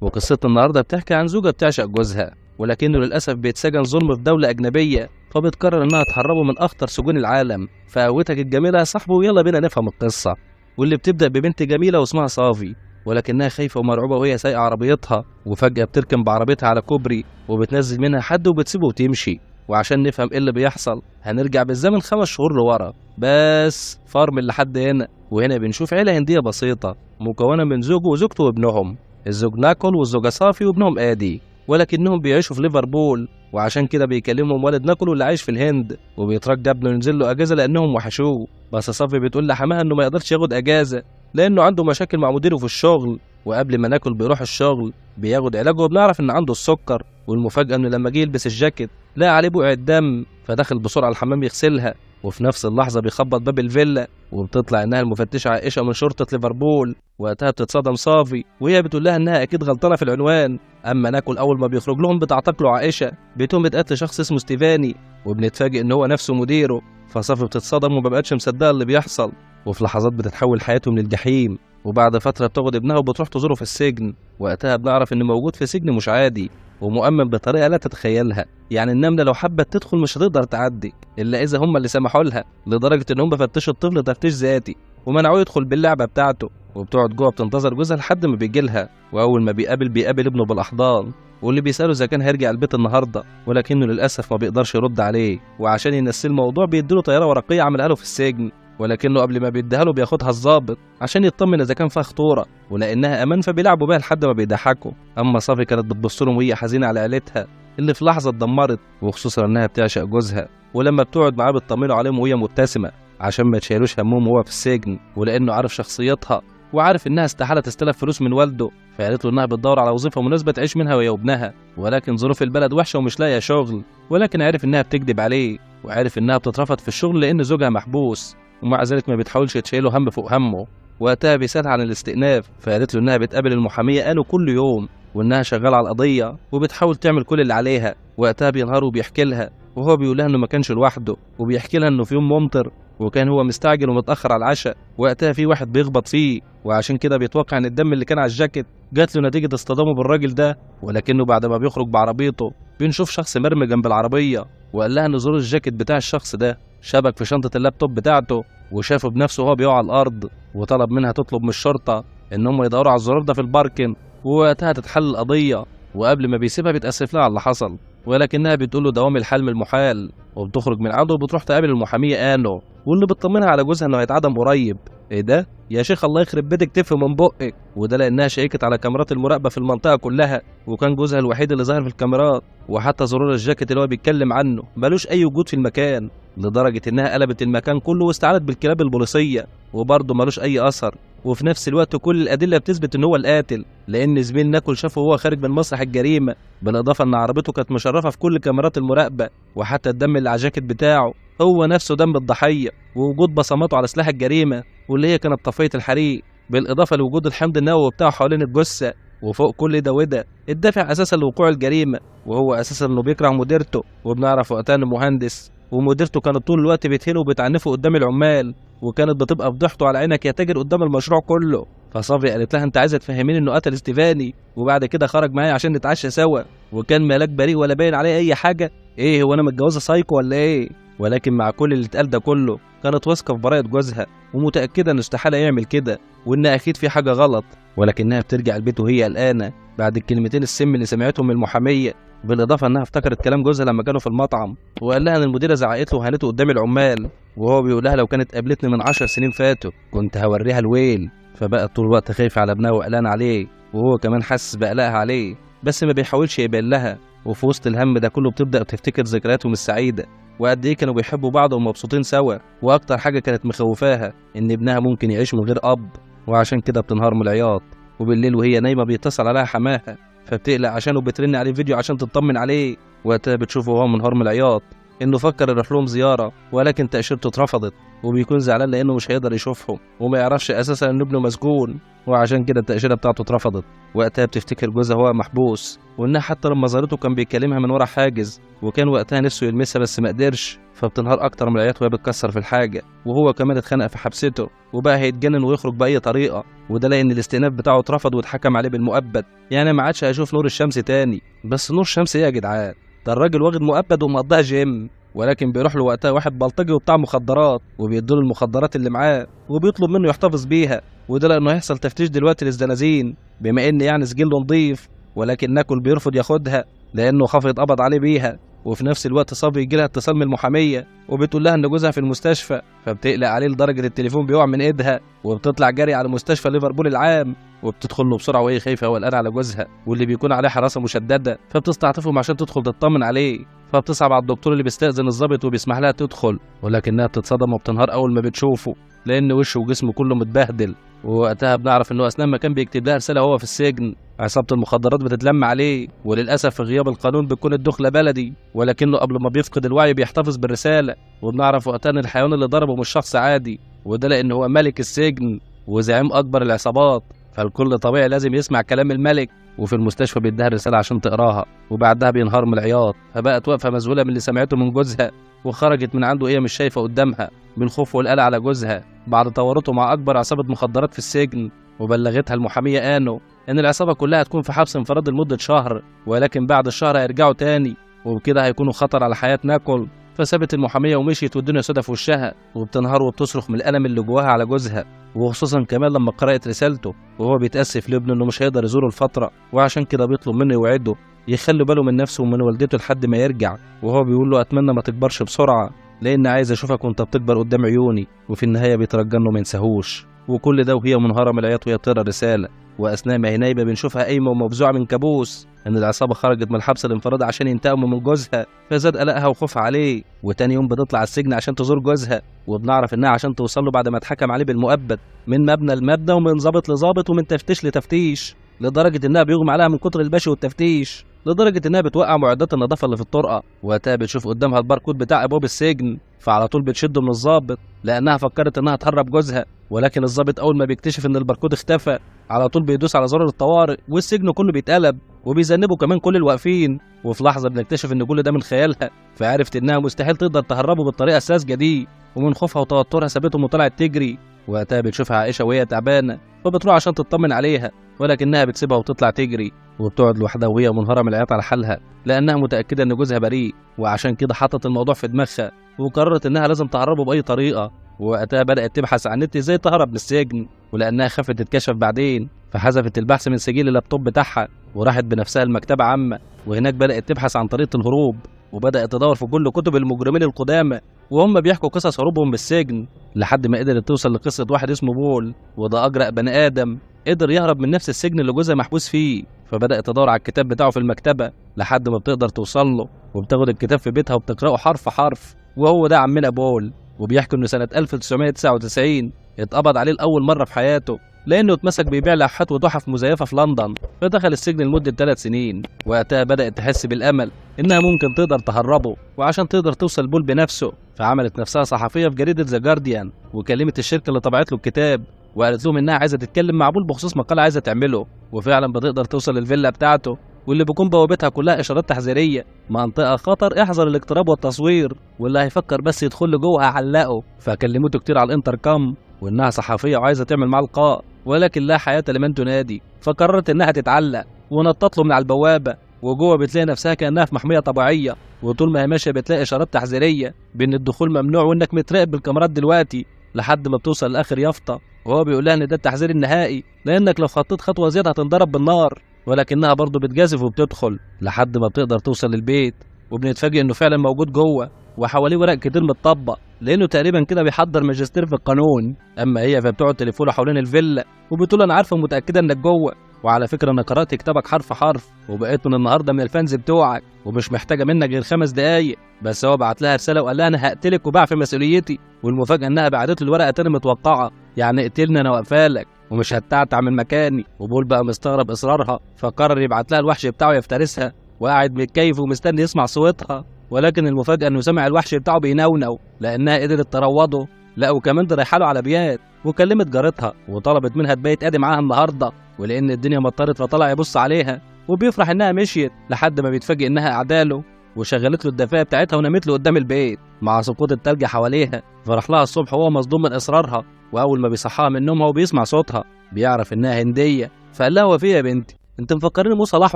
وقصة النهاردة بتحكي عن زوجة بتعشق جوزها، ولكنه للأسف بيتسجن ظلم في دولة أجنبية، فبتقرر إنها تهربه من أخطر سجون العالم. فقوتك الجميلة يا صاحبي، ويلا بينا نفهم القصة. واللي بتبدأ ببنت جميلة واسمها صافي، ولكنها خايفة ومرعوبة وهي سايقة عربيتها، وفجأة بتركن بعربيتها على كوبري وبتنزل منها حد وبتسيبه وتمشي. وعشان نفهم ايه اللي بيحصل هنرجع بالزمن 5 شهور لورا بس فارم لحد هنا. وهنا بنشوف عيلة هندية بسيطة مكونة من زوجه وزوجته وابنهم، الزوج ناكل والزوجة صافي وابنهم آدي، ولكنهم بيعيشوا في ليفربول. وعشان كده بيكلمهم والد ناكل اللي عايش في الهند، وبيترجى ابنه ينزل له اجازه لانهم وحشوه. بس صافي بتقول لحماها انه ما يقدرش ياخد اجازه لانه عنده مشاكل مع مديره في الشغل. وقبل ما ناكل بيروح الشغل بياخد علاجه، وبنعرف ان عنده السكر. والمفاجاه انه لما جه يلبس الجاكيت لقى عليه بقع الدم، فدخل بسرعه الحمام يغسلها. وفي نفس اللحظه بيخبط باب الفيلا، وبتطلع انها المفتشه عائشه من شرطه ليفربول. وقتها بتتصدم صافي وهي بتقول لها انها اكيد غلطانه في العنوان. اما ناكل اول ما بيخرج لهم بتعتقله عائشه بتهمه قتل شخص اسمه ستيفاني، وبنتفاجئ ان هو نفسه مديره. فصافي بتتصدم ومبقتش مصدقه اللي بيحصل، وفي لحظات بتتحول حياتهم للجحيم. وبعد فتره بتاخد ابنها وبتروح تزوره في السجن. وقتها بنعرف ان موجود في سجن مش عادي ومؤمن بطريقه لا تتخيلها. يعني النمله لو حبت تدخل مش هتقدر تعدي الا اذا هم اللي سمحوا لها، لدرجه ان هم فتشوا الطفل تفتيش ذاتي ومنعوه يدخل باللعبه بتاعته. وبتقعد جوه بتنتظر جوزها لحد ما بيجيلها، واول ما بيقابل ابنه بالاحضان، واللي بيساله اذا كان هيرجع البيت النهارده، ولكنه للاسف ما بيقدرش يرد عليه. وعشان ينسي الموضوع بيديله طياره ورقيه عملها له في السجن، ولكنه قبل ما بيديها له بياخدها الضابط عشان يطمن اذا كان فيها خطوره ولانها امان، فبيلعبوا بيها لحد ما بيضحكوا. اما صافي كانت بتبص لهم وهي حزينه على عيلتها اللي في لحظه اتدمرت، وخصوصا انها بتعشق جوزها. ولما بتقعد معاه بتطمنه عليهم وهي مبتسمه عشان ما تشيلوش همهم وهو في السجن، ولانه عارف شخصيتها وعارف انها استحاله تستلف فلوس من والده. فقالت له انها بتدور على وظيفه مناسبه تعيش منها وهي وابنها، ولكن ظروف البلد وحشه ومش لاقيه شغل. ولكن عرف انها بتكذب عليه، وعرف انها بتترفض في الشغل لان زوجها محبوس، ومع ذلك ما بتحاولش تشيله هم فوق همه. وقتها بيسألها عن الاستئناف، فقالت له انها بتقابل المحاميه انه كل يوم، وانها شغاله على القضيه وبتحاول تعمل كل اللي عليها. وقتها بينهار وبيحكي لها، وهو بيقول لها انه ما كانش لوحده، وبيحكي لها انه في يوم ممطر وكان هو مستعجل ومتاخر على العشاء. وقتها في واحد بيخبط فيه، وعشان كده بيتوقع ان الدم اللي كان على الجاكيت جات له نتيجه اصطدامه بالراجل ده. ولكنه بعد ما بيخرج بعربيته بنشوف شخص مرمي جنب العربيه، وقال لها ان زرار الجاكيت بتاع الشخص ده شبك في شنطه اللابتوب بتاعته، وشافه بنفسه وهو بيقع على الارض. وطلب منها تطلب من الشرطه ان هم يدوروا على الزرار ده في الباركن، ووقتها تتحل القضيه. وقبل ما بيسيبها بيتاسف لها على اللي حصل، ولكنها بتقول له دوام الحلم المحال. وبتخرج من عنده وبتروح تقابل المحاميه انو، واللي بتطمنها على جوزها انه هيتعدم قريب. ايه ده يا شيخ، الله يخرب بيتك تف من بقك. وده لانها شيكت على كاميرات المراقبه في المنطقه كلها، وكان جوزها الوحيد اللي ظاهر في الكاميرات. وحتى زرار الجاكيت اللي هو بيتكلم عنه ملوش اي وجود في المكان، لدرجه انها قلبت المكان كله واستعانت بالكلاب البوليسيه وبرضه ملوش اي اثر. وفي نفس الوقت كل الادله بتثبت ان هو القاتل، لان زميل ناكل شافه وهو خارج من مسرح الجريمه، بالاضافه ان عربيته كانت مشرفه في كل كاميرات المراقبه، وحتى الدم اللي على الجاكيت بتاعه هو نفسه دم الضحيه، ووجود بصماته على سلاح الجريمه واللي هي كانت طفيه الحريق، بالاضافه لوجود الحمض النووي بتاعه حوالين الجثه. وفوق كل ده وده الدافع اساسا لوقوع الجريمه، وهو اساسا انه بيكره مديرته. وبنعرف وقتها انه مهندس، ومديرته كانت طول الوقت بتهينه وبتعنفه قدام العمال، وكانت بتبقى فضيحته على عينك يا تاجر قدام المشروع كله. فصافي قالت لها انت عايزه تفهميني انه قتل ستيفاني وبعد كده خرج معايا عشان نتعشى سوا، وكان ملاك بريء ولا باين عليه اي حاجه؟ ايه هو انا متجوزه سايكو ولا ايه؟ ولكن مع كل اللي اتقال ده كله كانت واثقه في براءه جوزها، ومتاكده انه استحاله يعمل كده وان اكيد في حاجه غلط. ولكنها بترجع البيت وهي قلقانه بعد الكلمتين السم اللي سمعتهم من المحاميه، بالاضافه انها افتكرت كلام جوزها لما كانوا في المطعم وقال لها ان المديره زعقت له وهانته قدام العمال، وهو بيقول لها لو كانت قابلتني من 10 سنين فاتوا كنت هوريها الويل. فبقت طول الوقت خايفه على ابنها وقلقان عليه، وهو كمان حاسس بقلقها عليه بس ما بيحاولش يبين لها. وفي وسط الهم ده كله بتبدا تفتكر ذكرياتهم السعيده وقد ايه كانوا بيحبوا بعض ومبسوطين سوا. واكتر حاجه كانت مخوفاها ان ابنها ممكن يعيش من غير اب، وعشان كده بتنهار من العياط. وبالليل وهي نايمه بيتصل عليها حماها، فبتقلق عشانه بترن عليه فيديو عشان تطمن عليه. وقتها بتشوفه وهو منهار من العياط انه فكر يروح لهم زياره، ولكن تاشيرته اترفضت وبيكون زعلان لانه مش هيقدر يشوفهم وما يعرفش اساسا ان ابنه مسجون، وعشان كده التأشيرة بتاعته اترفضت. وقتها بتفتكر جوزها هو محبوس، وانها حتى لما زارته كان بيكلمها من ورا حاجز، وكان وقتها نفسه يلمسها بس ما قدرش، فبتنهار اكتر من العياط وهي بتكسر في الحاجه، وهو كمان اتخنق في حبسته وبقى هيتجنن ويخرج باي طريقه. وده لان الاستئناف بتاعه اترفض واتحكم عليه بالمؤبد، يعني ما عادش هيشوف نور الشمس تاني. بس نور الشمس ايه يا جدعان؟ ده الراجل واخد مؤبد ومقضيها جيم، ولكن بيروح له وقتها واحد بلطجي وبتاع مخدرات وبيديله المخدرات اللي معاه وبيطلب منه يحتفظ بيها، وده لانه هيحصل تفتيش دلوقتي للزنازين بما ان يعني سجله نضيف، ولكن ناكل بيرفض ياخدها لانه خاف يتقبض عليه بيها. وفي نفس الوقت صافي يجي لها اتصال من المحاميه وبتقول لها ان جوزها في المستشفى، فبتقلق عليه لدرجه التليفون بيقع من ايدها وبتطلع جري على مستشفى ليفربول العام، وبتدخل له بسرعه وهي خايفه وقلقانه على جوزها واللي بيكون عليه حراسه مشدده، فبتستعطفهم عشان تدخل تطمن عليه. فبتصعب على الدكتور اللي بيستأذن الضابط وبيسمح لها تدخل، ولكنها بتتصدم وبتنهار اول ما بتشوفه لان وشه وجسمه كله متبهدل. ووقتها بنعرف انه اثناء ما كان بيكتب لها رساله وهو في السجن عصابه المخدرات بتتلم عليه، وللاسف في غياب القانون بتكون الدخله بلدي، ولكنه قبل ما بيفقد الوعي بيحتفظ بالرساله. وبنعرف وقتها ان الحيوان اللي ضربه مش شخص عادي، وده لان هو ملك السجن وزعيم اكبر العصابات، فالكل طبيعي لازم يسمع كلام الملك. وفي المستشفى بيديها الرساله عشان تقراها، وبعدها بينهار من العياط، فبقت واقفه مذهوله من اللي سمعته من جوزها، وخرجت من عنده هي مش شايفه قدامها من خوف والقلق على جوزها بعد تورطه مع اكبر عصابه مخدرات في السجن. وبلغتها المحاميه انو ان العصابه كلها هتكون في حبس انفرادي لمده شهر، ولكن بعد الشهر هيرجعوا تاني وبكده هيكونوا خطر على حياه ناكل. فسابت المحاميه ومشيت والدنيا سودة في وشها، وبتنهار وبتصرخ من الالم اللي جواها على جوزها، وخصوصا كمان لما قرأت رسالته وهو بيتأسف لابنه انه مش هيقدر يزوره الفتره، وعشان كده بيطلب منه يوعده يخلي باله من نفسه ومن والدته لحد ما يرجع. وهو بيقول له اتمنى ما تكبرش بسرعه لان عايز اشوفك وانت بتكبر قدام عيوني. وفي النهايه بيترجى انه ما ينساهوش، وكل ده وهي منهاره من العياط وهي بتقرا رساله. واثناء ما هي نايمه بنشوفها قايمه ومفزوعه من كابوس ان العصابه خرجت من الحبس الانفرادي عشان ينتقموا من جوزها، فزاد قلقها وخوفها عليه. وتاني يوم بتطلع السجن عشان تزور جوزها، وبنعرف انها عشان توصل له بعد ما اتحكم عليه بالمؤبد من مبنى لمبنى ومن ضابط لضابط ومن تفتيش لتفتيش، لدرجه انها بيغمى عليها من كتر البشي والتفتيش، لدرجه انها بتوقع معدات النظافه اللي في الطرقه. وقتها بتشوف قدامها الباركود بتاع ابواب السجن، فعلى طول بتشده من الضابط لانها فكرت انها تهرب جوزها، ولكن الضابط اول ما بيكتشف ان الباركود اختفى على طول بيدوس على زرار الطوارئ والسجن كله بيتقلب، وبيذنبوا كمان كل الواقفين. وفي لحظه بنكتشف ان كل ده من خيالها، فعرفت انها مستحيل تقدر تهربه بالطريقه الساذجه دي، ومن خوفها وتوترها سابتهم وطلعت تجري. وقتها بتشوفها عائشه وهي تعبانه فبتروح عشان تطمن عليها، ولكنها بتسيبها وتطلع تجري وبتقعد لوحدها وهي منهاره من العياط على حالها لانها متاكده ان جوزها بريء، وعشان كده حطت الموضوع في دماغها وقررت انها لازم تهربه باي طريقه. ووقتها بدات تبحث عن النت ازاي تهرب من السجن، ولانها خافت تتكشف بعدين فحذفت البحث من سجل اللابتوب بتاعها وراحت بنفسها المكتبه عامه، وهناك بدات تبحث عن طريقه الهروب، وبدات تدور في كل كتب المجرمين القدامى وهم بيحكوا قصص هروبهم من السجن، لحد ما قدرت توصل لقصه واحد اسمه بول، وده اجرأ بني ادم قدر يهرب من نفس السجن اللي جوزها محبوس فيه. فبدأت تدور على الكتاب بتاعه في المكتبة لحد ما بتقدر توصل له، وبتاخد الكتاب في بيتها وبتقرأه حرف حرف، وهو ده عمنا بول. وبيحكي انه سنة 1999 اتقبض عليه لأول مرة في حياته لأنه اتمسك بيبيع لوحات وتحف مزيفة في لندن، فدخل السجن لمدة 3 سنين. وقتها بدأت تحس بالأمل إنها ممكن تقدر تهربه، وعشان تقدر توصل بول بنفسه فعملت نفسها صحفية في جريدة ذا جارديان، وكلمت الشركة اللي طبعت له الكتاب وقالت لهم إنها عايزة تتكلم مع بول بخصوص مقال عايزة تعمله، وفعلا بتقدر توصل للفيلا بتاعته واللي بيكون بوابتها كلها إشارات تحذيرية: منطقة خطر، احذر الاقتراب والتصوير، واللي هيفكر بس يدخل لجوه هعلقه. فكلمته كتير على الانتركام وإنها صحفية وعايزة تعمل معاه لقاء، ولكن لا حياة لمن تنادي، فقررت إنها تتعلق ونطت له من على البوابة، وجوه بتلاقي نفسها كأنها في محمية طبيعية، وطول ما هي ماشية بتلاقي إشارات تحذيرية بإن الدخول ممنوع وإنك متراقب بالكاميرات دلوقتي، لحد ما بتوصل لآخر يافطة وهو بيقول لها إن ده التحذير النهائي لأنك لو خطيت خطوة زيادة هتنضرب بالنار، ولكنها برضه بتجازف وبتدخل لحد ما بتقدر توصل للبيت، وبنتفاجئ إنه فعلا موجود جوه وحواليه ورق كتير متطبق لأنه تقريبا كده بيحضر ماجستير في القانون. أما هي فبتقعد تلفوله حوالين الفيلا وبتقول أنا عارفة ومتأكدة إنك جوه، وعلى فكرة أنا قرأت كتابك حرف حرف وبقيت من النهاردة من الفانز بتوعك ومش محتاجة منك غير 5 دقايق. بس هو بعت لها رسالة وقال لها أنا هقتلك وباع في مسؤوليتي، والمفاجأة إنها بعتت له الورقة تاني متوقعة، يعني اقتلني أنا واقفالك ومش هتعتع من مكاني. وبول بقى مستغرب إصرارها فقرر يبعت لها الوحش بتاعه يفترسها، وقاعد متكيف ومستني يسمع صوتها، ولكن المفاجأة إنه سمع الوحش بتاعه بينونو لأنها قدرت تروضه لا وكمان دي رايحه له على بيات، وكلمت جارتها وطلبت منها تبيت ادي معاها النهارده، ولان الدنيا مطرت فطلع يبص عليها وبيفرح انها مشيت، لحد ما بيتفاجئ انها قعداله وشغلت له الدفايه بتاعتها ونامت له قدام البيت مع سقوط التلج حواليها. فرح لها الصبح وهو مصدوم من اصرارها، واول ما بيصحاها من نومها وبيسمع صوتها بيعرف انها هنديه. فقال لها هو في يا بنتي انت مفكرين مو صلاح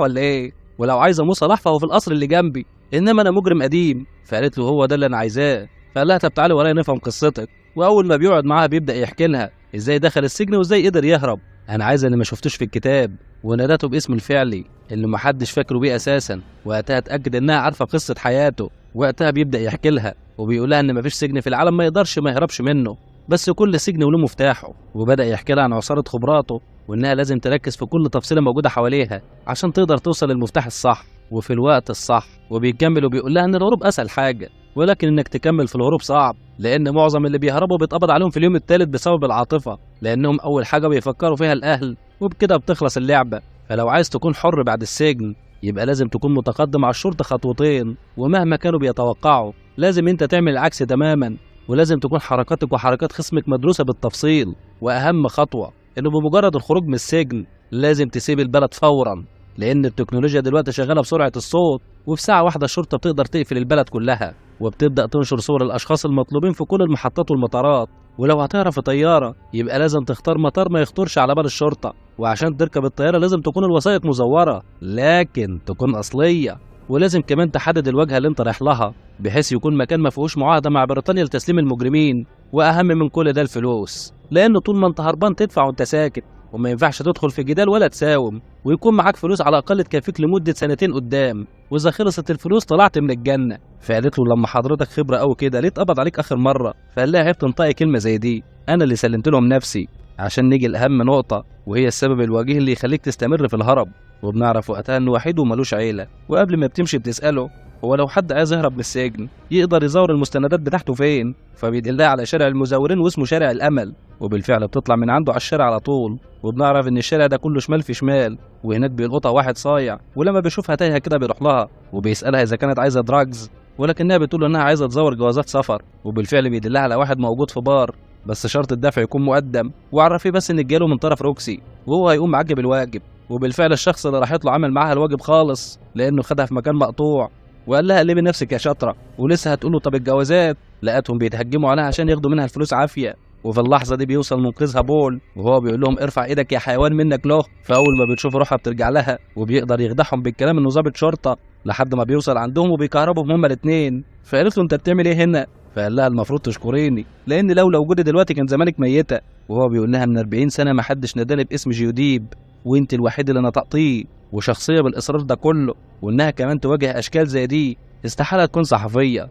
ولا ايه؟ ولو عايزه مو صلاح فهو في القصر اللي جنبي، انما انا مجرم قديم. فقالت له هو ده اللي انا عايزاه. فقال لها طب تعالي ورايا نفهم قصتك. واول ما بيقعد معاها بيبدا يحكي لها ازاي دخل السجن وازاي قدر يهرب. انا عايزه اللي ما شفتوش في الكتاب، ونادته باسمه الفعلي اللي محدش فاكره بيه اساسا. وقتها اتاكد انها عارفه قصه حياته. وقتها بيبدا يحكي لها وبيقول لها ان مفيش سجن في العالم ما يقدرش ما يهربش منه، بس كل سجن وله مفتاحه. وبدا يحكي لها عن عصاره خبراته، وانها لازم تركز في كل تفصيله موجوده حواليها عشان تقدر توصل للمفتاح الصح وفي الوقت الصح. وبيكمل وبيقول لها ان الهروب اسهل حاجه، ولكن انك تكمل في الهروب صعب، لان معظم اللي بيهربوا بيتقبض عليهم في اليوم الثالث بسبب العاطفه، لانهم اول حاجه بيفكروا فيها الاهل، وبكده بتخلص اللعبه. فلو عايز تكون حر بعد السجن يبقى لازم تكون متقدم على الشرطه خطوتين، ومهما كانوا بيتوقعوا لازم انت تعمل العكس تماما، ولازم تكون حركاتك وحركات خصمك مدروسه بالتفصيل. واهم خطوه انه بمجرد الخروج من السجن لازم تسيب البلد فورا، لان التكنولوجيا دلوقتي شغاله بسرعه الصوت، وفي ساعه واحده الشرطه بتقدر تقفل البلد كلها، وبتبدا تنشر صور الاشخاص المطلوبين في كل المحطات والمطارات. ولو هتعرف طياره يبقى لازم تختار مطار ما يخطرش على بال الشرطه، وعشان تركب الطياره لازم تكون الوثائق مزوره لكن تكون اصليه، ولازم كمان تحدد الوجهه اللي انت رايح لها بحيث يكون مكان ما فيهوش معاهده مع بريطانيا لتسليم المجرمين. واهم من كل ده الفلوس، لان طول ما انت هربان تدفع وانت ساكت، وما ينفعش تدخل في جدال ولا تساوم، ويكون معاك فلوس على الاقل تكفيك لمده سنتين قدام، واذا خلصت الفلوس طلعت من الجنه. فقالت له لما حضرتك خبره قوي كده ليه اتقبض عليك اخر مره؟ فقال لها عيب تنطقي كلمه زي دي، انا اللي سلمت لهم نفسي. عشان نيجي لاهم نقطه وهي السبب الوجيه اللي يخليك تستمر في الهرب. وبنعرف وقتها انه وحيد وملوش عيله، وقبل ما بتمشي بتساله هو لو حد عايز يهرب من السجن يقدر يزور المستندات بتاعته فين؟ فبيدلها على شارع المزورين واسمه شارع الامل، وبالفعل بتطلع من عنده على الشارع على طول. وبنعرف ان الشارع ده كله شمال في شمال، وهناك بيلقطها واحد صايع، ولما بيشوفها تايهه كده بيروح لها وبيسالها اذا كانت عايزه دراجز، ولكنها بتقول انها عايزه تزور جوازات سفر. وبالفعل بيدلها على واحد موجود في بار، بس شرط الدفع يكون مقدم، وعرفيه بس ان جاله من طرف روكسي وهو هيقوم معاك بالواجب. وبالفعل الشخص اللي راحت له عمل معاها الواجب خالص، لانه خدها في مكان مقطوع وقال لها قلبي نفسك يا شاطره، ولسه هتقول له طب الجوازات، لقيتهم بيتهجموا عليها عشان ياخدوا منها الفلوس عافيه. وفي اللحظه دي بيوصل منقذها بول وهو بيقول لهم ارفع ايدك يا حيوان منك له. فاول ما بتشوف روحها بترجع لها، وبيقدر يخدعهم بالكلام انه ضابط شرطه، لحد ما بيوصل عندهم وبيكهربهم هما الاثنين. فقالت له انت بتعمل ايه هنا؟ فقال لها المفروض تشكريني، لان لولا وجودي دلوقتي كان زمانك ميته. وهو بيقول لها من 40 سنه ما حدش ناداني باسم جيوديب، وانت الوحيد اللي نطقتيه، وشخصيه بالاصرار ده كله، وانها كمان تواجه اشكال زي دي استحاله تكون صحفيه.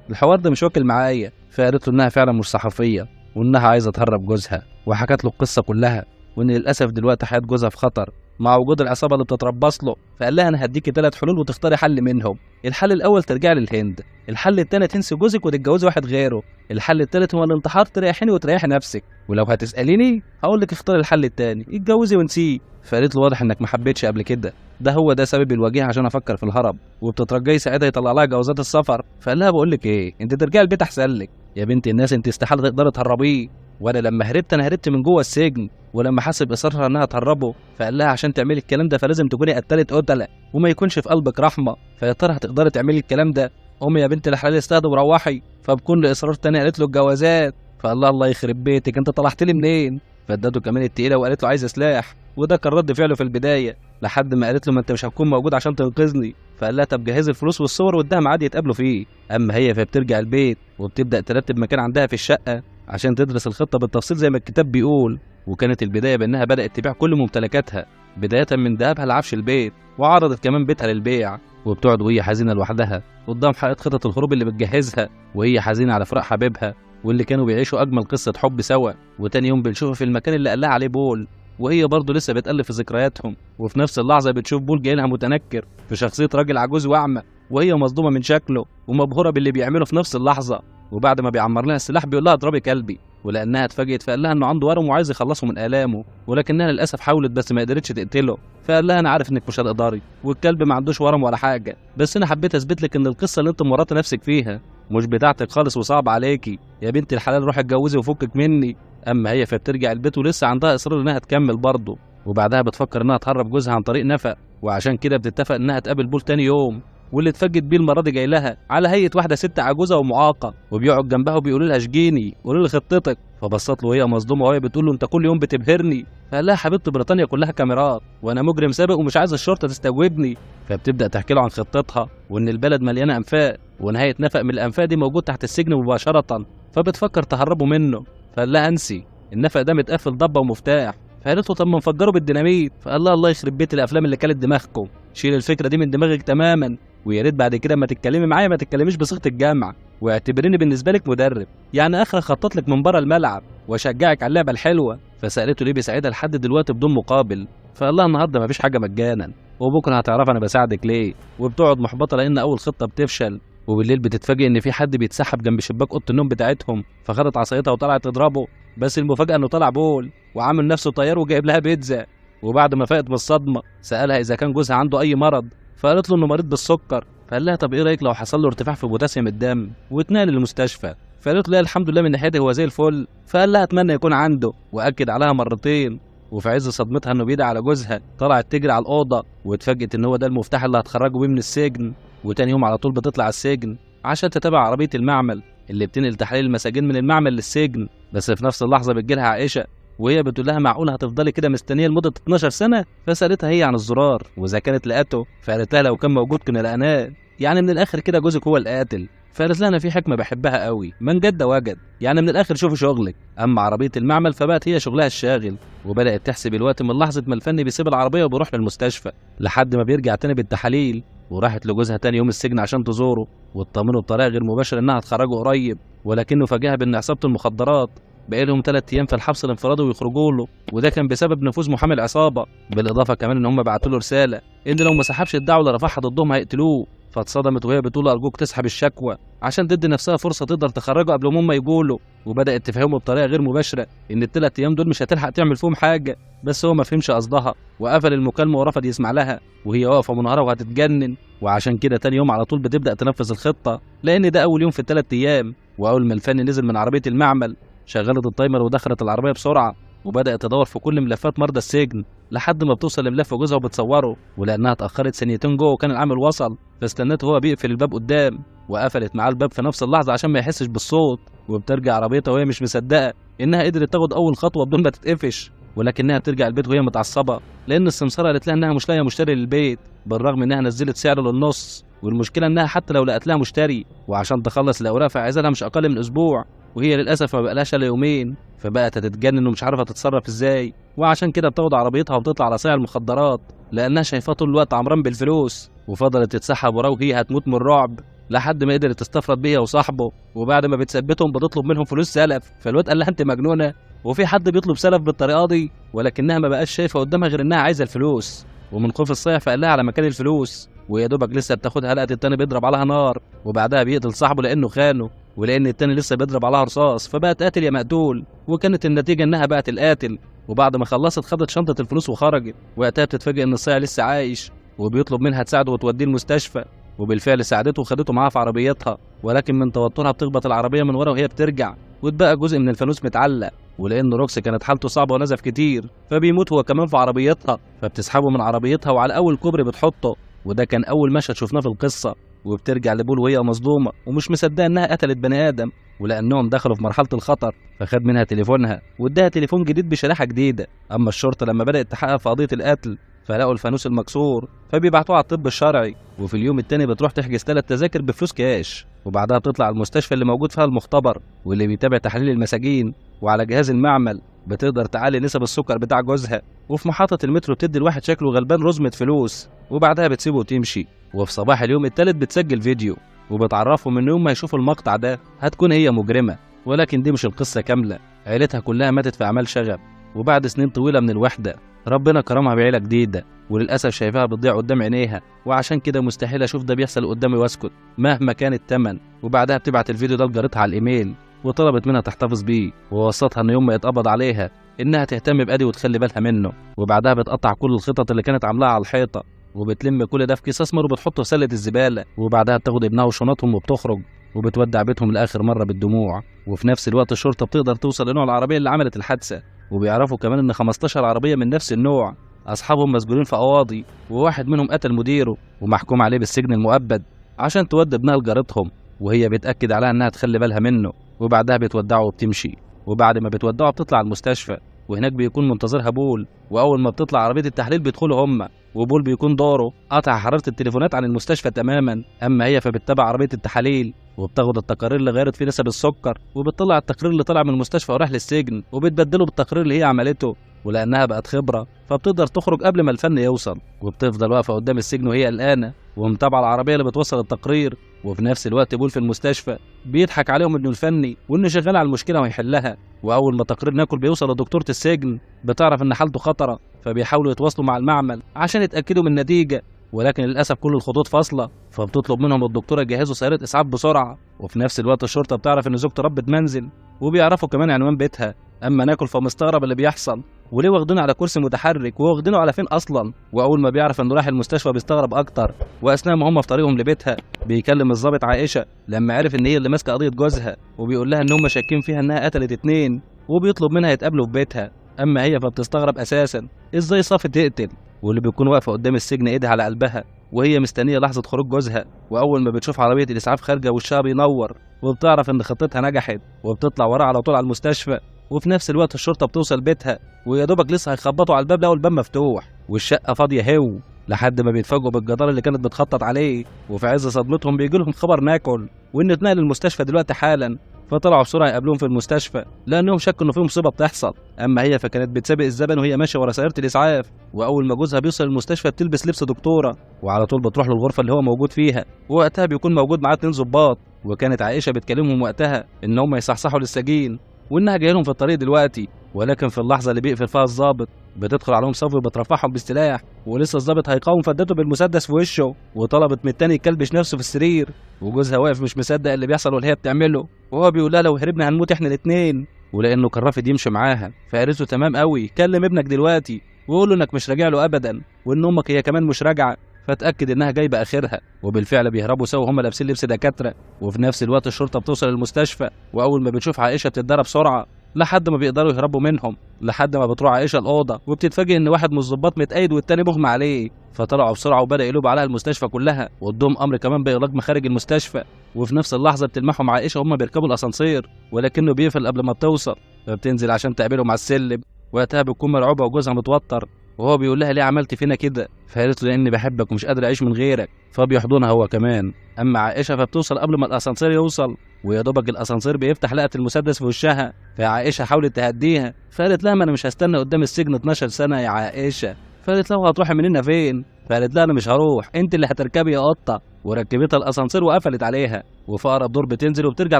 الحوار ده مش واكل معايا. فقالت له انها فعلا مش صحفيه، وانها عايزه تهرب جوزها، وحكت له القصه كلها، وان للاسف دلوقتي حياه جوزها في خطر مع وجود العصابه اللي بتتربص له. فقال لها انا هديكي 3 حلول وتختاري حل منهم. الحل الاول ترجعي للهند، الحل الثاني تنسي جوزك وتتجوزي واحد غيره، الحل الثالث هو الانتحار تريحيني وتريحي نفسك، ولو هتساليني هقول لك اختاري الحل الثاني اتجوزي ونسيه. فقالت له واضح انك ما حبيتش قبل كده، ده هو ده سبب الوجيه عشان افكر في الهرب، وبتترجي ساعتها يطلع لها جوازات السفر. فقال لها بقول لك ايه، انت ترجعي البيت احسن لك يا بنت الناس، انت استحاله تقدري تهربيه، وانا لما هربت انا هربت من جوه السجن. ولما حسب اصرارها انها تهربه فقال لها عشان تعملي الكلام ده فلازم تكوني قتلت قتله وما يكونش في قلبك رحمه، فيا ترى هتقدري تعملي الكلام ده؟ قومي يا بنت الحلال استهدي وروحي. فبكل اصرار تاني قالت له الجوازات. فقال لها الله يخرب بيتك انت طلعت لي منين؟ فادته كمان التقيله وقالت له عايزه سلاح، وده كان رد فعله في البدايه، لحد ما قالت له ما انت مش هتكون موجود عشان تنقذني. فقال لها طب جهزي الفلوس والصور واداها ميعاد يتقابلوا فيه. اما هي فبترجع البيت وبتبدا ترتب مكان عندها في الشقه عشان تدرس الخطه بالتفصيل زي ما الكتاب بيقول. وكانت البدايه بانها بدات تبيع كل ممتلكاتها بدايه من ذهبها لعفش البيت، وعرضت كمان بيتها للبيع، وبتقعد وهي حزينه لوحدها قدام حائط خطط الهروب اللي بتجهزها، وهي حزينه على فراق حبيبها واللي كانوا بيعيشوا اجمل قصه حب سوا. وتاني يوم بنشوفها في المكان اللي قالها عليه بول، وهي برضه لسه بتقلب في ذكرياتهم، وفي نفس اللحظه بتشوف بول جاي لها متنكر في شخصيه راجل عجوز واعمى، وهي مصدومه من شكله ومبهوره باللي بيعمله في نفس اللحظه. وبعد ما بيعمر لها السلاح بيقول لها اضربي كلبي، ولانها اتفاجئت فقال لها انه عنده ورم وعايز يخلصه من الامه، ولكنها للاسف حاولت بس ما قدرتش تقتله. فقال لها انا عارف انك مش هتقدري والكلب ما عندوش ورم ولا حاجه، بس انا حبيت اثبت لك ان القصه اللي انت مرات نفسك فيها مش بتاعتك خالص وصعب عليكي يا بنت الحلال، روحي اتجوزي وفكك مني. اما هي فبترجع البيت ولسه عندها اصرار انها تكمل برضه، وبعدها بتفكر انها تهرب جوزها عن طريق نفق، وعشان كده بتتفق انها تقابل بول تاني يوم. واللي اتفاجئت بيه المره دي جاي لها على هيئه واحده ست عجوزه ومعاقه، وبيقعد جنبها وبيقول لها اشجيني قولي لي خطتك. فبصت له وهي مصدومه وهي بتقول له انت كل يوم بتبهرني. فقال لها حبيبتي بريطانيا كلها كاميرات وانا مجرم سابق ومش عايز الشرطه تستوبني. فبتبدا تحكي له عن خطتها وان البلد مليانه انفاق، ونهايه نفق من الانفاق دي موجود تحت السجن مباشره، فبتفكر تهربوا منه. فقال لها انسي النفق ده متقفل ضبه ومفتاح. فقالت له طب ما نفجره بالديناميت. فقال لها الله يخرب بيت الافلام اللي كلت دماغكم، شيل الفكره دي من دماغك تماما، ويا ريت بعد كده ما تتكلمي معايا ما تتكلميش بصيغه الجامعه، واعتبريني بالنسبه لك مدرب، يعني اخر اخطط لك من بره الملعب واشجعك على اللعبه الحلوه. فسالته ليه بيساعدها لحد دلوقتي بدون مقابل. فقال لها النهارده مفيش حاجه مجانا، وبكره هتعرف انا بساعدك ليه. وبتقعد محبطه لان اول خطه بتفشل، وبالليل بتتفاجئ ان في حد بيتسحب جنب شباك اوضه النوم بتاعتهم، فخدت عصايتها وطلعت تضربه، بس المفاجاه انه طلع بول وعامل نفسه طيار وجايب لها بيتزا. وبعد ما فاقت بالصدمه سالها اذا كان جوزها عنده اي مرض، فقالت له انه مريض بالسكر. فقال لها طب ايه رايك لو حصل له ارتفاع في بوتاسيوم الدم واتنقل للمستشفى. فقالت له الحمد لله من ناحيته هو زي الفل. فقال لها اتمنى يكون عنده، واكد عليها مرتين. وفي عز صدمتها انه بيدعي على جوزها طلعت تجري على الاوضه، واتفاجئت ان هو ده المفتاح اللي هتخرجه بيه من السجن. وتاني يوم على طول بتطلع السجن عشان تتابع عربيه المعمل اللي بتنقل تحاليل المساجين من المعمل للسجن. بس في نفس اللحظه بتجيلها عائشه وهي بتقول لها معقول هتفضلي كده مستنيه لمده 12 سنه؟ فسالتها هي عن الزرار واذا كانت لقته، فقالت لها لو كان موجود كنا لقناه، يعني من الاخر كده جوزك هو القاتل. فقالت لها انا في حكمه بحبها قوي، من جد وجد، يعني من الاخر شوفي شغلك. اما عربيه المعمل فبقت هي شغلها الشاغل، وبدات تحسب الوقت من لحظه ما الفني بيسيب العربيه وبيروح للمستشفى لحد ما بيرجع تاني بالتحاليل. وراحت لجوزها تاني يوم السجن عشان تزوره وتطمنه بطريقه غير مباشره انها هتخرجه قريب، ولكنه فاجئها بان عصابه المخدرات بقى لهم 3 ايام في الحبس الانفرادي ويخرجوا له، وده كان بسبب نفوذ محامي العصابه. بالاضافه كمان ان هم بعتوا له رساله ان لو ما سحبش الدعوه اللي رفعها ضدهم هيقتلوه. فاتصدمت وهي بتقول ارجوك تسحب الشكوى عشان تدي نفسها فرصه تقدر تخرجه قبل ما هم يقولوا. وبدات تفهمه بطريقه غير مباشره ان ال3 ايام دول مش هتلحق تعمل فيهم حاجه، بس هو ما فهمش قصدها وقفل المكالمه ورفض يسمع لها، وهي واقفه منهاره وهتتجنن. وعشان كده تاني يوم على طول بتبدا تنفذ الخطه، لان ده اول يوم في ال3 ايام. واول ما الفني نزل من عربيه المعمل شغلت التايمر ودخلت العربيه بسرعه، وبدات تدور في كل ملفات مرضى السجن لحد ما بتوصل لملف جوزها وبتصوره. ولانها اتاخرت ثانيتين جوه وكان العامل وصل، فاستنته هو بيقفل الباب قدام وقفلت معاه الباب في نفس اللحظه عشان ما يحسش بالصوت. وبترجع عربيتها وهي مش مصدقه انها قدرت تاخد اول خطوه بدون ما تتقفش، ولكنها بترجع البيت وهي متعصبه لان السمساره قالت لها انها مش لاقيه مشتري للبيت، بالرغم انها نزلت سعره للنص. والمشكله انها حتى لو لقت لها مشتري وعشان تخلص الاوراق فعايزه لها مش اقل من اسبوع، وهي للاسف ما بقالهاش الا يومين. فبقت هتتجنن ومش عارفه تتصرف ازاي، وعشان كده بتاخد عربيتها وبتطلع على صايع المخدرات لانها شايفاه طول الوقت عمران بالفلوس. وفضلت تتسحب وراه وهي هتموت من الرعب لحد ما قدرت تستفرد بيها وصاحبه. وبعد ما بتثبتهم بتطلب منهم فلوس سلف، فالواد قال لها انت مجنونه، وفي حد بيطلب سلف بالطريقه دي؟ ولكنها ما بقاش شايفه قدامها غير انها عايزه الفلوس. ومن خوف الصيع فقال لها على مكان الفلوس، ويا دوبك لسه بتاخدها لقت التاني بيضرب عليها نار، وبعدها بيقتل صاحبه لانه خانه، ولان التاني لسه بيضرب عليها رصاص فبقت قاتل يا مقتول. وكانت النتيجه انها بقت القاتل. وبعد ما خلصت خدت شنطه الفلوس وخرجت، وقتها بتتفاجئ ان الصيع لسه عايش وبيطلب منها تساعده وتوديه المستشفى. وبالفعل ساعدته وخدته معاها في عربيتها، ولكن من توترها بتخبط العربيه من ورا وهي بترجع، واتبقى جزء من الفانوس متعلق. ولان روكس كانت حالته صعبه ونزف كتير فبيموت هو كمان في عربيتها، فبتسحبه من عربيتها وعلى اول كوبري بتحطه. وده كان اول مشهد شفناه في القصه. وبترجع لبول وهي مصدومه ومش مصدقه انها قتلت بني ادم، ولانهم دخلوا في مرحله الخطر فخد منها تليفونها واداها تليفون جديد بشريحه جديده. اما الشرطه لما بدات تحقق في قضيه القتل فلقوا الفانوس المكسور فبيبعتوه على الطب الشرعي. وفي اليوم التاني بتروح تحجز 3 تذاكر بفلوس كاش، وبعدها بتطلع المستشفى اللي موجود فيها المختبر واللي بيتابع تحليل المساجين، وعلى جهاز المعمل بتقدر تعلي نسب السكر بتاع جوزها. وفي محطة المترو بتدي الواحد شكله غلبان رزمة فلوس، وبعدها بتسيبه وتمشي. وفي صباح اليوم التالت بتسجل فيديو وبتعرفهم ان يوم ما يشوفوا المقطع ده هتكون هي مجرمة. ولكن دي مش القصة كاملة، عيلتها كلها ماتت في أعمال شغب، وبعد سنين طويلة من الوحدة ربنا كرمها بعيلة جديدة، وللأسف شايفاها بتضيع قدام عينيها، وعشان كده مستحيل أشوف ده بيحصل قدامي واسكت مهما كان التمن. وبعدها بتبعت الفيديو ده لجارتها على الإيميل، وطلبت منها تحتفظ بيه، ووصتها ان يوم ما يتقبض عليها انها تهتم بأدي وتخلي بالها منه. وبعدها بتقطع كل الخطط اللي كانت عاملاها على الحيطة، وبتلم كل ده في كيس اسمر وبتحطه في سلة الزبالة. وبعدها بتاخد ابنها وشنطهم وبتخرج، وبتودع بيتهم لآخر مرة بالدموع. وفي نفس الوقت الشرطة بتقدر توصل لنوع العربية اللي عملت الحادثة، وبيعرفوا كمان ان 15 عربية من نفس النوع اصحابهم مسجونين في قواضي، وواحد منهم قتل مديره ومحكوم عليه بالسجن المؤبد عشان تودي ابنها لجارتهم، وهي بتأكد عليها انها تخلي بالها منه. وبعدها بتودعه وبتمشي، وبعد ما بتودعه بتطلع المستشفى، وهناك بيكون منتظرها بول. واول ما بتطلع عربيه التحليل بيدخلوا هما، وبول بيكون دوره قطع حراره التليفونات عن المستشفى تماما. اما هي فبتتابع عربيه التحاليل وبتاخد التقارير اللي غيرت فيه نسب السكر، وبتطلع التقرير اللي طلع من المستشفى وراح للسجن وبتبدله بالتقرير اللي هي عملته. ولانها بقت خبره فبتقدر تخرج قبل ما الفن يوصل، وبتفضل واقفه قدام السجن وهي قلقانه ومتابعه العربيه اللي بتوصل التقرير. وفي نفس الوقت بول في المستشفى بيضحك عليهم انه الفني وانه شغال على المشكله وهيحلها. واول ما تقرير ناكل بيوصل لدكتوره السجن بتعرف ان حالته خطره، فبيحاولوا يتواصلوا مع المعمل عشان يتاكدوا من النتيجه، ولكن للاسف كل الخطوط فاصله. فبتطلب منهم الدكتوره يجهزوا سياره اسعاف بسرعه. وفي نفس الوقت الشرطه بتعرف ان زوجته ربة منزل، وبيعرفوا كمان عنوان بيتها. اما ناكل فمستغرب اللي بيحصل، وليه واخدينه على كرسي متحرك وواخدينه على فين اصلا. واول ما بيعرف انه راح المستشفى بيستغرب اكتر. واثناء ما هم في طريقهم لبيتها بيكلم الضابط عائشه لما عرف ان هي اللي ماسكه قضيه جوزها، وبيقول لها ان هم شاكين فيها انها قتلت 2، وبيطلب منها يتقابلوا في بيتها. اما هي فبتستغرب اساسا ازاي صافي تقتل، واللي بيكون واقفه قدام السجن ايدها على قلبها وهي مستنيه لحظه خروج جوزها. واول ما بتشوف عربيه الاسعاف خارجه وشها بينور، وبتعرف ان خطتها نجحت وبتطلع وراها على طول على المستشفى. وفي نفس الوقت الشرطه بتوصل بيتها، ويا دوبك لسه هيخبطوا على الباب لقوا الباب مفتوح والشقه فاضيه هو، لحد ما بيتفاجئوا بالجدار اللي كانت بتخطط عليه. وفي عز صدمتهم بيجي لهم خبر ناكل وان اتنقل المستشفى دلوقتي حالا. فطلعوا بسرعه يقابلوهم في المستشفى لانهم شكوا انه في مصيبه بتحصل. اما هي فكانت بتسابق الزمن وهي ماشيه ورا سياره الاسعاف. واول ما جوزها بيوصل المستشفى بتلبس لبس دكتوره وعلى طول بتروح للغرفه اللي هو موجود فيها، ووقتها بيكون موجود معاه 2 ضباط. وكانت عائشه بتكلمهم وقتها ان هم يصحصحوا للسجين وانها جايه لهم في الطريق دلوقتي. ولكن في اللحظه اللي بيقفل فيها الضابط بتدخل عليهم صفي وبترفعهم بالسلاح، ولسه الضابط هيقاوم فدته بالمسدس في وشه، وطلبت من التاني يكلبش نفسه في السرير. وجوزها واقف مش مصدق اللي بيحصل واللي هي بتعمله، وهو بيقول لها لو هربنا هنموت احنا الاتنين. ولانه كان رافض يمشي معاها فقالت له تمام قوي، كلم ابنك دلوقتي وقول له انك مش راجع له ابدا، وان امك هي كمان مش راجعه. فتأكد انها جايبه اخرها، وبالفعل بيهربوا سوا وهم لابسين لبس دكاتره. وفي نفس الوقت الشرطه بتوصل للمستشفى، واول ما بتشوف عائشه بتتضرب بسرعه لحد ما بيقدروا يهربوا منهم، لحد ما بتروح عائشه الاوضه وبتتفاجئ ان واحد من الضباط متأيد والتاني مغمى عليه. فطلعوا بسرعه وبدا يقلبوا عليها المستشفى كلها، وادوهم امر كمان باغلاق مخارج المستشفى. وفي نفس اللحظه بتلمحهم عائشه وهم بيركبوا الاسانسير، ولكنه بيقفل قبل ما بتوصل. فبتنزل عشان تقابلهم على السلم، وقتها بتكون مرعوبه وجوزها متوتر، وهو بيقول لها ليه عملت فينا كده؟ فقالت له لاني بحبك ومش قادر اعيش من غيرك. فبيحضنها هو كمان. اما عائشه فبتوصل قبل ما الاسانسير يوصل، ويا دوبك الاسانسير بيفتح لقت المسدس في وشها. فعائشه حاولت تهديها، فقالت لها ما انا مش هستنى قدام السجن 12 سنه يا عائشه. فقالت لها هتروحي مننا فين؟ فقالت لها انا مش هروح، انت اللي هتركبي يا قطه. وركبتها الاسانسير وقفلت عليها، وفي اقرب دور بتنزل وبترجع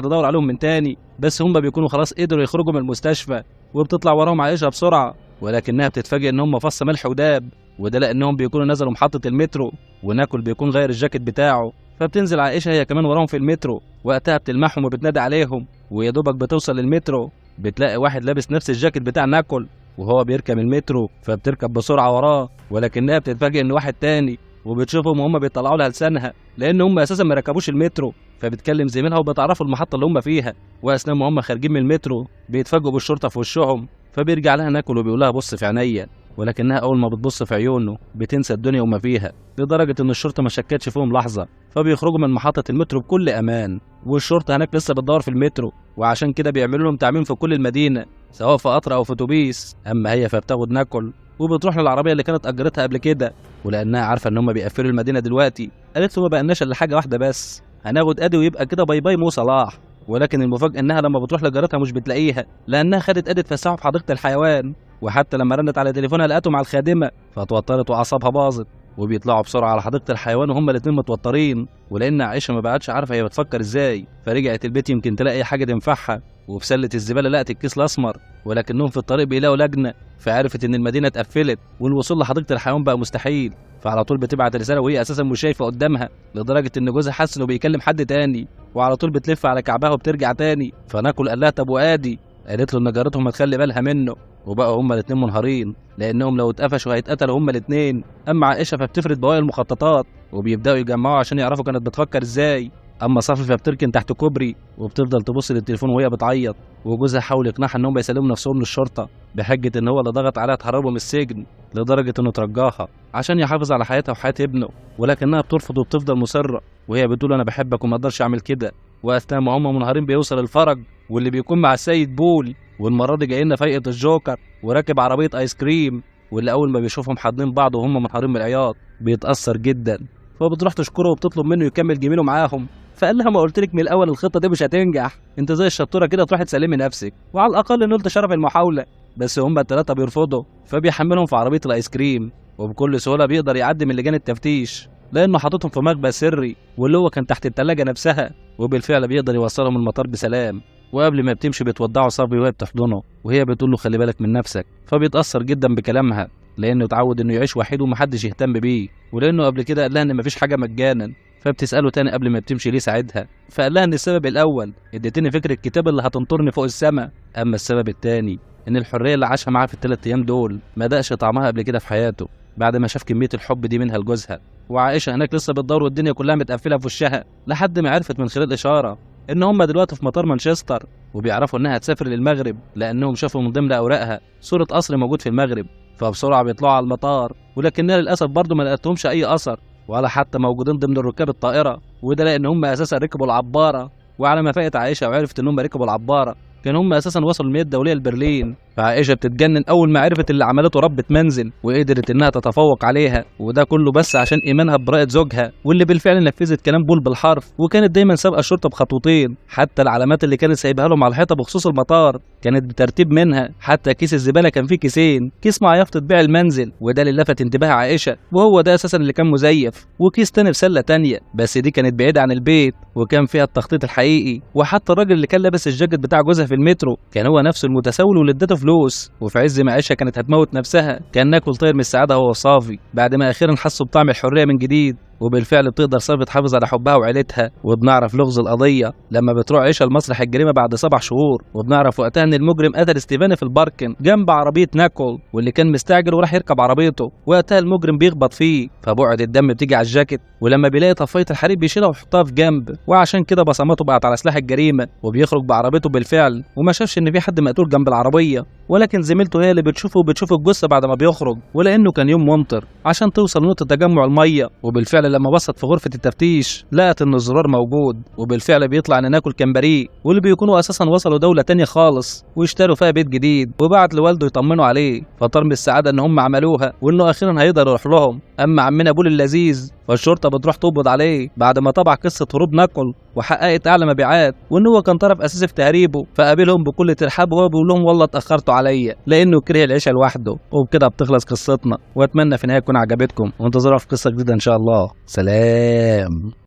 تدور عليهم من تاني، بس هم بيكونوا خلاص قدروا يخرجوا من المستشفى. وبتطلع وراهم عائشه بسرعه، ولكنها بتتفاجئ ان هم فص ملح وداب، وده لانهم بيكونوا نزلوا محطه المترو، وناكل بيكون غير الجاكيت بتاعه. فبتنزل عائشه هي كمان وراهم في المترو، وقتها بتلمحهم وبتنادي عليهم. ويا دوبك بتوصل للمترو بتلاقي واحد لابس نفس الجاكيت بتاع ناكل وهو بيركب المترو، فبتركب بسرعه وراه، ولكنها بتتفاجئ ان واحد تاني، وبتشوفهم وهم بيطلعوا لها لسانها لان هم اساسا ما ركبوش المترو. فبتكلم زميلها وبتعرفوا المحطه اللي هم فيها. واثناء ما هم خارجين من المترو بيتفاجئوا بالشرطه في وشهم. فبيرجع لها ناكل وبيقول لها بص في عينيا، ولكنها اول ما بتبص في عيونه بتنسى الدنيا وما فيها، لدرجه ان الشرطه ما شكتش فيهم لحظه. فبيخرجوا من محطه المترو بكل امان، والشرطه هناك لسه بتدور في المترو، وعشان كده بيعملوا لهم تعميم في كل المدينه سواء في قطر او في اتوبيس. اما هي فبتاخد ناكل وبتروح للعربيه اللي كانت اجرتها قبل كده، ولانها عارفه ان هم بيقفلوا المدينه دلوقتي قالت له ما بقالناش الا حاجه واحده بس، هناخد ادي ويبقى كده باي باي مو صلاح. ولكن المفاجاه انها لما بتروح لجارتها مش بتلاقيها، لانها خدت ادي تفسحه في حديقه الحيوان. وحتى لما رنت على تليفونها لقته مع الخادمه، فتوترت واعصابها باظت. وبيطلعوا بسرعه على حديقه الحيوان وهم الاتنين متوترين، ولان عائشه ما بقتش عارفه هي بتفكر ازاي، فرجعت البيت يمكن تلاقي حاجه تنفعها. وفي سله الزباله لقت الكيس الاسمر، ولكنهم في الطريق بيلاقوا لجنه، فعرفت ان المدينه اتقفلت والوصول لحديقه الحيوان بقى مستحيل. فعلى طول بتبعت رساله وهي اساسا مش شايفه قدامها، لدرجه ان جوزها حس انه بيكلم حد تاني، وعلى طول بتلف على كعبها وبترجع تاني. فناكل قال لها طب وادي، قالت له ان جارتهم هتخلي بالها منه. وبقوا هما الاتنين منهارين، لانهم لو اتقفشوا هيتقتلوا هما الاتنين. اما عائشه فبتفرد بواقي المخططات وبيبداوا يجمعوا عشان يعرفوا كانت بتفكر ازاي. اما صافي فبتركن تحت كوبري وبتفضل تبص للتليفون وهي بتعيط، وجوزها حاول يقنعها انهم يسلموا نفسهم للشرطه بحجه ان هو اللي ضغط عليها تهربهم من السجن، لدرجه انه ترجاها عشان يحافظ على حياتها وحياه ابنه. ولكنها بترفض وبتفضل مصره، وهي بتقول انا بحبك وما اقدرش اعمل كده. واثناء ما هم منهارين بيوصل الفرج، واللي بيكون مع السيد بول، والمره دي جاي لنا فايقه الجوكر وراكب عربيه ايس كريم، واللي اول ما بيشوفهم حاضنين بعض وهم منهارين من العياط بيتاثر جدا. فبتروح تشكره وبتطلب منه يكمل جميله معاهم. فقال لها ما قلت لك من الاول الخطه دي مش هتنجح، انت زي الشطوره كده تروحي تسلمي نفسك وعلى الاقل نلت شرف المحاوله. بس هم الثلاثه بيرفضوا، فبيحملهم في عربيه الايس كريم، وبكل سهوله بيقدر يعدي من لجان التفتيش لانه حاططهم في مخبأ سري واللي هو كان تحت الثلاجه نفسها. وبالفعل بيقدر يوصلهم المطار بسلام. وقبل ما بتمشي بتودعه صافي وهي بتحضنه، وهي بتقول له خلي بالك من نفسك. فبيتاثر جدا بكلامها لانه اتعود انه يعيش وحيد ومحدش يهتم بيه، ولانه قبل كده قال لها ان مفيش حاجه مجانا. فبتساله تاني قبل ما بتمشي ليه ساعدها، فقال لها ان السبب الاول اديتني فكره الكتاب اللي هتنطرني فوق السما، اما السبب التاني ان الحريه اللي عاشها معاها في الثلاث ايام دول ما دقش طعمها قبل كده في حياته بعد ما شاف كميه الحب دي منها لجوزها. وعائشه هناك لسه بتدور والدنيا كلها متقفله في وشها، لحد ما عرفت من خلال اشاره ان هم دلوقتي في مطار مانشستر، وبيعرفوا انها هتسافر للمغرب لانهم شافوا من ضمن اوراقها صوره قصر موجود في المغرب. فبسرعه بيطلعوا على المطار، ولكنها للاسف برضه ما لقتهمش اي اثر ولا حتى موجودين ضمن الركاب الطائره، وده لان هم اساسا ركبوا العباره. وعلى ما فاقت عائشه وعرفت ان هم ركبوا العباره كان هم اساسا وصلوا المياه الدوليه لبرلين. فعائشه بتتجنن اول ما عرفت اللي عملته ربة منزل وقدرت انها تتفوق عليها، وده كله بس عشان ايمانها ببراءه زوجها، واللي بالفعل نفذت كلام بول بالحرف، وكانت دايما سابقه الشرطه بخطوتين. حتى العلامات اللي كانت سايبها لهم على الحيطه بخصوص المطار كانت بترتيب منها، حتى كيس الزباله كان فيه كيسين، كيس مع يافطه بيع المنزل وده اللي لفت انتباه عائشه، وهو ده اساسا اللي كان مزيف، وكيس تاني في سله تانيه بس دي كانت بعيده عن البيت وكان فيها التخطيط الحقيقي. وحتى الراجل اللي كان لابس الجاكيت بتاع جوزها في المترو كان هو نفسه المتسول واللي ادته فلوس. وفي عز ما عائشه كانت هتموت نفسها كان ناكل طير من السعاده هو وصافي بعد ما اخيرا حسوا بطعم الحريه من جديد. وبالفعل بتقدر صافي تحافظ على حبها وعيلتها، وبنعرف لغز القضيه لما بتروح عيشه لمسرح الجريمه بعد 7 شهور، وبنعرف وقتها ان المجرم قتل ستيفاني في الباركن جنب عربيه ناكل، واللي كان مستعجل وراح يركب عربيته. وقتها المجرم بيخبط فيه فبعد الدم بتيجي على الجاكيت، ولما بيلاقي طفايه الحريق بيشيلها ويحطها في جنب، وعشان كده بصماته بقت على سلاح الجريمه. وبيخرج بعربيته بالفعل وما شافش ان في حد مقتول جنب العربيه، ولكن زميلته هي اللي بتشوفه وبتشوف الجثه بعد ما بيخرج، ولانه كان يوم ممطر عشان توصل لنقطه تجمع الميه. وبالفعل لما بصت في غرفه التفتيش لقت ان الزرار موجود، وبالفعل بيطلع ان ناكل كان بريء، واللي بيكونوا اساسا وصلوا دوله تانية خالص واشتروا فيها بيت جديد، وبعت لوالده يطمنوا عليه. فطار من السعاده ان هم عملوها وانه اخيرا هيقدر يروح لهم. اما عمنا بول اللذيذ فالشرطه بتروح تقبض عليه بعد ما طبع قصه هروب ناكل وحققت اعلى مبيعات، وان هو كان طرف اساسي في تهريبه. فقابلهم بكل ترحاب وهو بيقول لهم والله اتاخرتوا عليا لانه كره العيشه لوحده. وبكده بتخلص قصتنا، واتمنى في النهايه تكون عجبتكم، وانتظرونا في قصه جديده ان شاء الله. سلام.